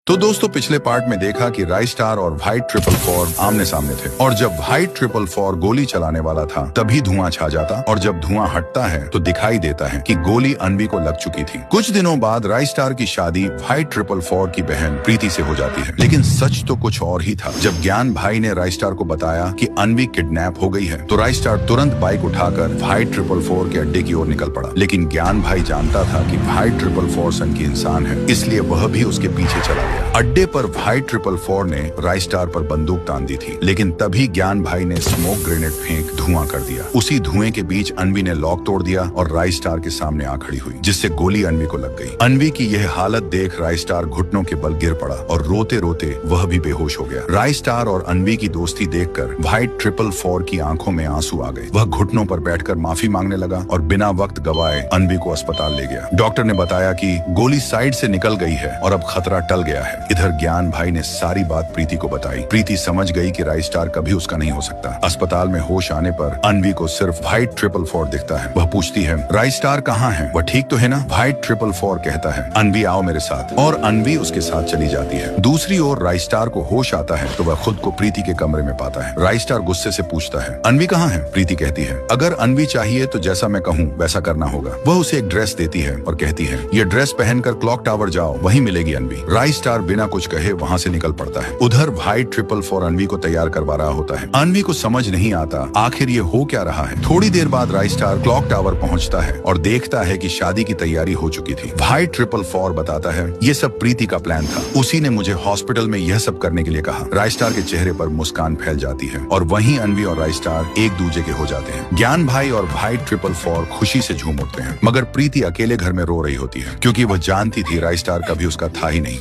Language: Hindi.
तो दोस्तों पिछले पार्ट में देखा कि राइस स्टार और व्हाइट 444 आमने सामने थे और जब व्हाइट 444 गोली चलाने वाला था तभी धुआं छा जाता और जब धुआं हटता है तो दिखाई देता है कि गोली अनवी को लग चुकी थी। कुछ दिनों बाद राइस स्टार की शादी व्हाइट 444 की बहन प्रीति से हो जाती है, लेकिन सच तो कुछ और ही था। जब ज्ञान भाई ने राइस स्टार को बताया कि अनवी किडनैप हो गई है तो राइस स्टार तुरंत बाइक उठाकर व्हाइट 444 के अड्डे की ओर निकल पड़ा, लेकिन ज्ञान भाई जानता था कि व्हाइट 444 सन की इंसान है, इसलिए वह भी उसके पीछे चला गया। अड्डे पर व्हाइट 444 ने राइस स्टार पर बंदूक तान दी थी, लेकिन तभी ज्ञान भाई ने स्मोक ग्रेनेड फेंक धुआं कर दिया। उसी धुएं के बीच अनवी ने लॉक तोड़ दिया और राइस स्टार के सामने आ खड़ी हुई, जिससे गोली अनवी को लग गई। अनवी की यह हालत देख राइस स्टार घुटनों के बल गिर पड़ा और रोते रोते वह भी बेहोश हो गया। राइस स्टार और अनवी की दोस्ती देखकर व्हाइट 444 की आंखों में आंसू आ गए। वह घुटनों पर बैठकर माफी मांगने लगा और बिना वक्त गवाए अनवी को अस्पताल ले गया। डॉक्टर ने बताया कि गोली साइड से निकल गई है और अब खतरा टल गया है। इधर ज्ञान भाई ने सारी बात प्रीति को बताई। प्रीति समझ गई कि राइस स्टार कभी उसका नहीं हो सकता। अस्पताल में होश आने पर अनवी को सिर्फ व्हाइट 444 दिखता है। वह पूछती है, राइस स्टार कहाँ है? वह ठीक तो है ना? व्हाइट 444 कहता है, अनवी आओ मेरे साथ, और अनवी उसके साथ चली जाती है। दूसरी ओर राइस स्टार को होश आता है तो वह खुद को प्रीति के कमरे में पाता है। राइस स्टार गुस्से से पूछता है, अनवी कहाँ है? प्रीति कहती है, अगर अनवी चाहिए तो जैसा मैं कहूँ वैसा करना होगा। वह उसे एक ड्रेस देती है और कहती है, ये ड्रेस पहनकर क्लॉक टावर जाओ, वहीं मिलेगी अनवी। राइस स्टार बिना कुछ कहे वहां से निकल पड़ता है। उधर व्हाइट 444 अनवी को तैयार करवा रहा होता है। अनवी को समझ नहीं आता आखिर ये हो क्या रहा है। थोड़ी देर बाद राइस स्टार क्लॉक टावर पहुंचता है और देखता है कि शादी की तैयारी हो चुकी थी। व्हाइट 444 बताता है, ये सब प्रीति का प्लान था, उसी ने मुझे हॉस्पिटल में यह सब करने के लिए कहा। राइस स्टार के चेहरे पर मुस्कान फैल जाती है और वहीं अनवी और राइस स्टार एक दूसरे के हो जाते हैं। ज्ञान भाई और व्हाइट 444 खुशी से झूम उठते हैं, मगर प्रीति अकेले घर में रो रही होती है, क्योंकि वह जानती थी राइस स्टार कभी उसका था ही नहीं।